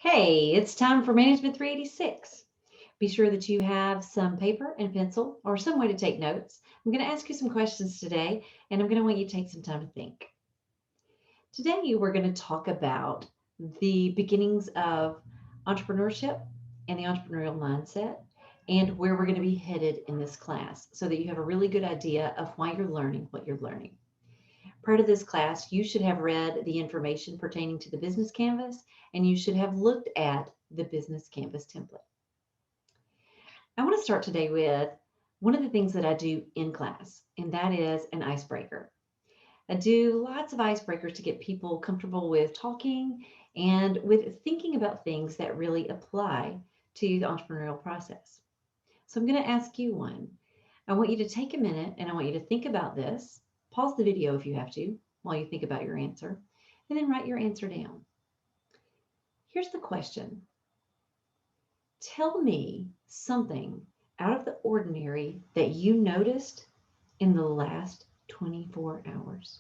Hey, it's time for Management 386. Be sure that you have some paper and pencil or some way to take notes. I'm going to ask you some questions today, and I'm going to want you to take some time to think. Today, we're going to talk about the beginnings of entrepreneurship and the entrepreneurial mindset and where we're going to be headed in this class so that you have a really good idea of why you're learning what you're learning. Prior to this class, you should have read the information pertaining to the business canvas, and you should have looked at the business canvas template. I want to start today with one of the things that I do in class, and that is an icebreaker. I do lots of icebreakers to get people comfortable with talking and with thinking about things that really apply to the entrepreneurial process. So I'm going to ask you one. I want you to take a minute and I want you to think about this. Pause the video if you have to while you think about your answer, and then write your answer down. Here's the question. Tell me something out of the ordinary that you noticed in the last 24 hours.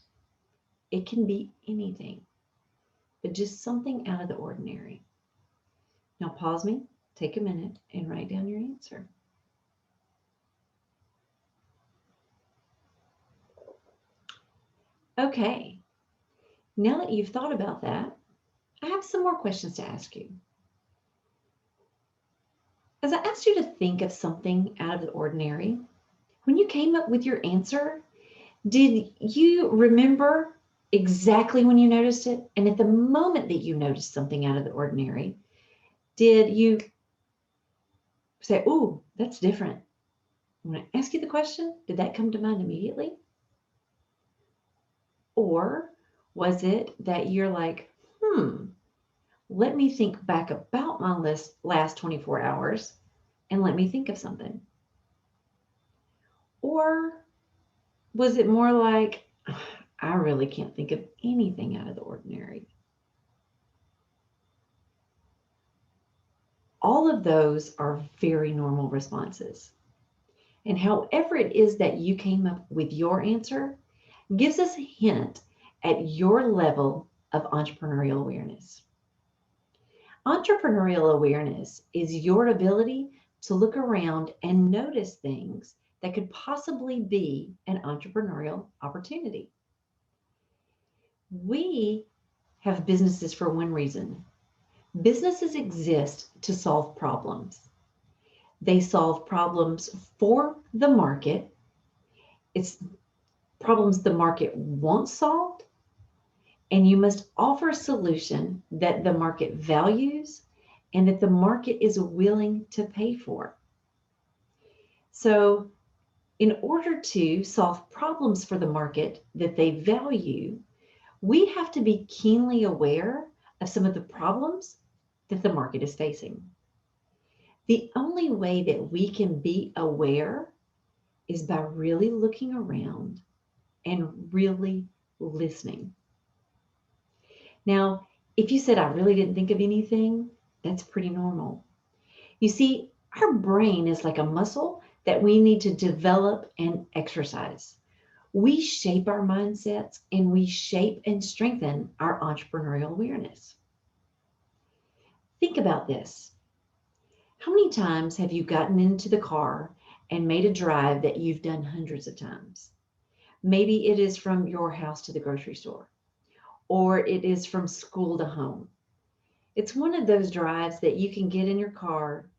It can be anything, but just something out of the ordinary. Now pause me, take a minute, and write down your answer. Okay, now that you've thought about that, I have some more questions to ask you. As I asked you to think of something out of the ordinary, when you came up with your answer, did you remember exactly when you noticed it? And at the moment that you noticed something out of the ordinary, did you say, "Ooh, that's different"? When I ask you the question, did that come to mind immediately? Or was it that you're like, let me think back about my last 24 hours and let me think of something? Or was it more like, I really can't think of anything out of the ordinary? All of those are very normal responses. And however it is that you came up with your answer gives us a hint at your level of entrepreneurial awareness. Entrepreneurial awareness is your ability to look around and notice things that could possibly be an entrepreneurial opportunity. We have businesses for one reason. Businesses exist to solve problems. They solve problems for the market. It's problems the market wants solved, and you must offer a solution that the market values and that the market is willing to pay for. So, in order to solve problems for the market that they value, we have to be keenly aware of some of the problems that the market is facing. The only way that we can be aware is by really looking around and really listening. Now, if you said, I really didn't think of anything, that's pretty normal. You see, our brain is like a muscle that we need to develop and exercise. We shape our mindsets and we shape and strengthen our entrepreneurial awareness. Think about this. How many times have you gotten into the car and made a drive that you've done hundreds of times? Maybe it is from your house to the grocery store, or it is from school to home. It's one of those drives that you can get in your car.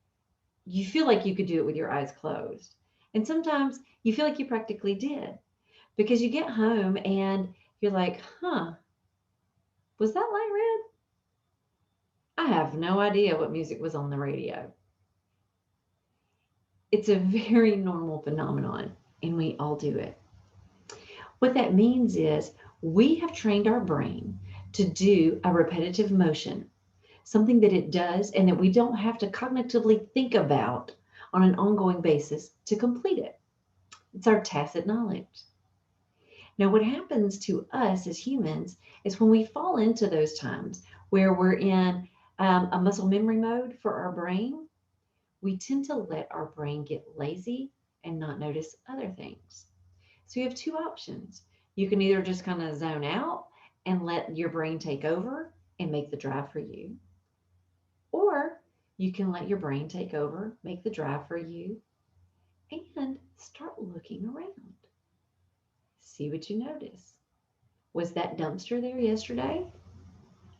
You feel like you could do it with your eyes closed. And sometimes you feel like you practically did because you get home and you're like, was that light red? I have no idea what music was on the radio. It's a very normal phenomenon, and we all do it. What that means is we have trained our brain to do a repetitive motion, something that it does and that we don't have to cognitively think about on an ongoing basis to complete it. It's our tacit knowledge. Now, what happens to us as humans is when we fall into those times where we're in a muscle memory mode for our brain, we tend to let our brain get lazy and not notice other things. So you have two options. You can either just kind of zone out and let your brain take over and make the drive for you. You can let your brain take over, make the drive for you, and start looking around. See what you notice. Was that dumpster there yesterday?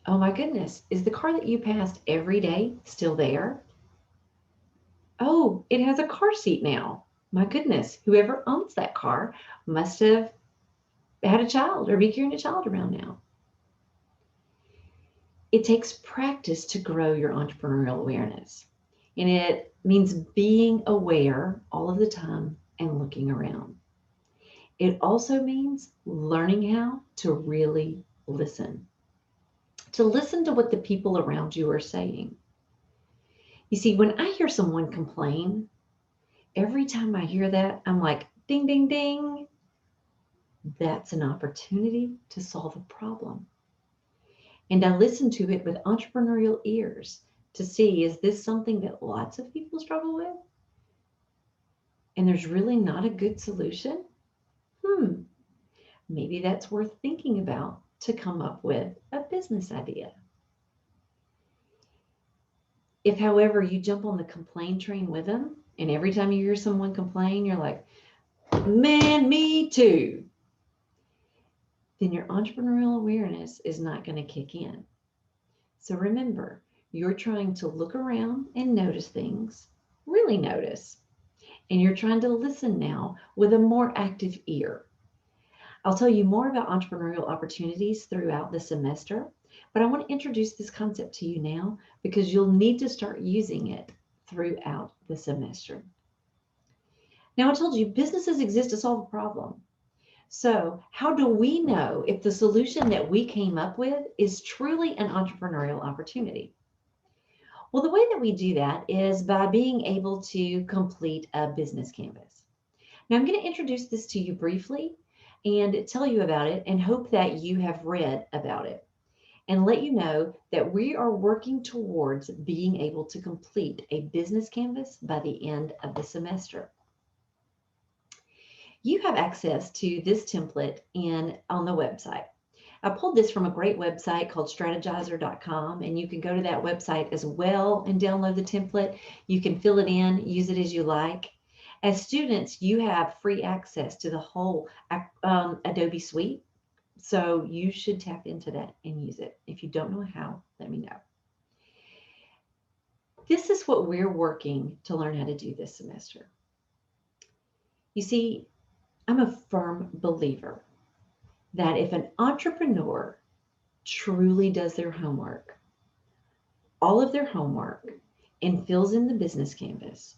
Oh my goodness, is the car that you passed every day still there? Oh, it has a car seat now. My goodness, whoever owns that car must have had a child or be carrying a child around now. It takes practice to grow your entrepreneurial awareness. And it means being aware all of the time and looking around. It also means learning how to really listen, to listen to what the people around you are saying. You see, when I hear someone complain, every time I hear that, I'm like, ding, ding, ding. That's an opportunity to solve a problem. And I listen to it with entrepreneurial ears to see, is this something that lots of people struggle with? And there's really not a good solution? Maybe that's worth thinking about to come up with a business idea. If, however, you jump on the complain train with them, and every time you hear someone complain, you're like, man, me too, then your entrepreneurial awareness is not going to kick in. So remember, you're trying to look around and notice things, really notice, and you're trying to listen now with a more active ear. I'll tell you more about entrepreneurial opportunities throughout the semester, but I want to introduce this concept to you now because you'll need to start using it throughout the semester. Now, I told you businesses exist to solve a problem. So how do we know if the solution that we came up with is truly an entrepreneurial opportunity? Well, the way that we do that is by being able to complete a business canvas. Now, I'm going to introduce this to you briefly and tell you about it and hope that you have read about it and let you know that we are working towards being able to complete a business canvas by the end of the semester. You have access to this template on the website. I pulled this from a great website called strategizer.com, and you can go to that website as well and download the template. You can fill it in, use it as you like. As students, you have free access to the whole Adobe suite, so you should tap into that and use it. If you don't know how, let me know. This is what we're working to learn how to do this semester. You see, I'm a firm believer that if an entrepreneur truly does their homework, all of their homework, and fills in the business canvas,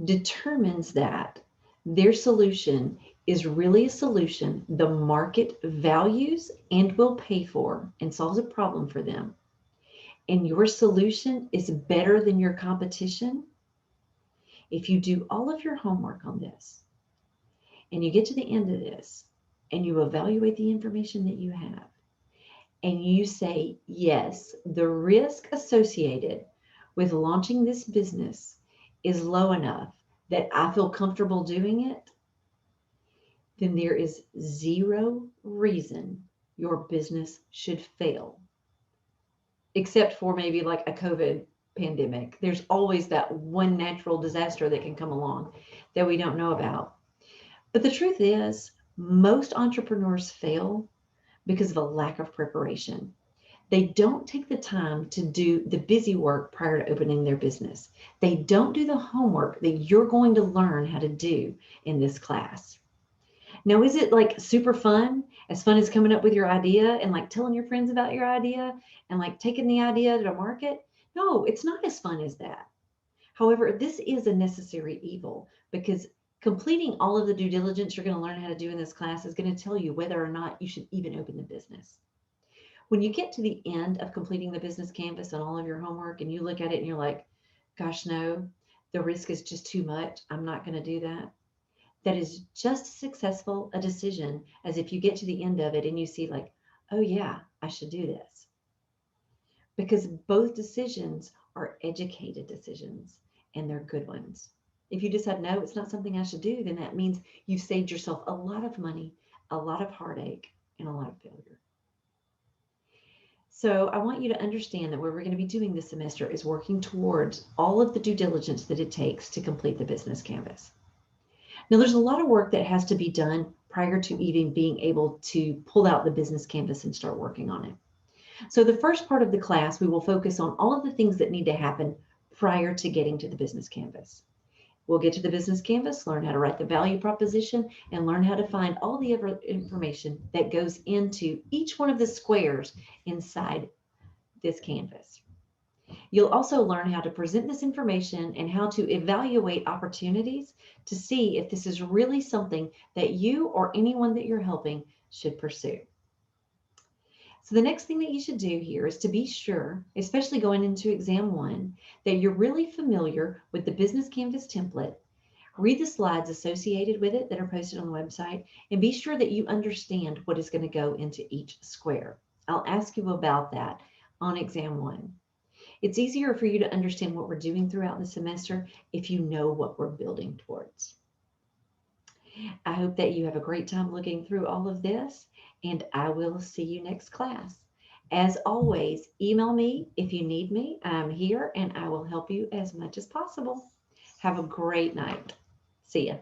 determines that their solution is really a solution the market values and will pay for and solves a problem for them, and your solution is better than your competition, if you do all of your homework on this and you get to the end of this and you evaluate the information that you have and you say, yes, the risk associated with launching this business is low enough that I feel comfortable doing it, then there is zero reason your business should fail, except for maybe like a COVID pandemic. There's always that one natural disaster that can come along that we don't know about. But the truth is, most entrepreneurs fail because of a lack of preparation. They don't take the time to do the busy work prior to opening their business. They don't do the homework that you're going to learn how to do in this class. Now, is it like super fun? As fun as coming up with your idea and like telling your friends about your idea and like taking the idea to market? No, it's not as fun as that. However, this is a necessary evil because completing all of the due diligence you're going to learn how to do in this class is going to tell you whether or not you should even open the business. When you get to the end of completing the business canvas and all of your homework and you look at it and you're like, gosh, no, the risk is just too much. I'm not going to do that. That is just as successful a decision as if you get to the end of it and you see like, oh yeah, I should do this. Because both decisions are educated decisions and they're good ones. If you decide, no, it's not something I should do, then that means you've saved yourself a lot of money, a lot of heartache, and a lot of failure. So I want you to understand that what we're going to be doing this semester is working towards all of the due diligence that it takes to complete the business canvas. Now, there's a lot of work that has to be done prior to even being able to pull out the business canvas and start working on it. So the first part of the class, we will focus on all of the things that need to happen prior to getting to the business canvas. We'll get to the business canvas, learn how to write the value proposition, and learn how to find all the other information that goes into each one of the squares inside this canvas. You'll also learn how to present this information and how to evaluate opportunities to see if this is really something that you or anyone that you're helping should pursue. So the next thing that you should do here is to be sure, especially going into exam 1, that you're really familiar with the business canvas template. Read the slides associated with it that are posted on the website, and be sure that you understand what is going to go into each square. I'll ask you about that on exam 1. It's easier for you to understand what we're doing throughout the semester if you know what we're building towards. I hope that you have a great time looking through all of this, and I will see you next class. As always, email me if you need me. I'm here and I will help you as much as possible. Have a great night. See ya.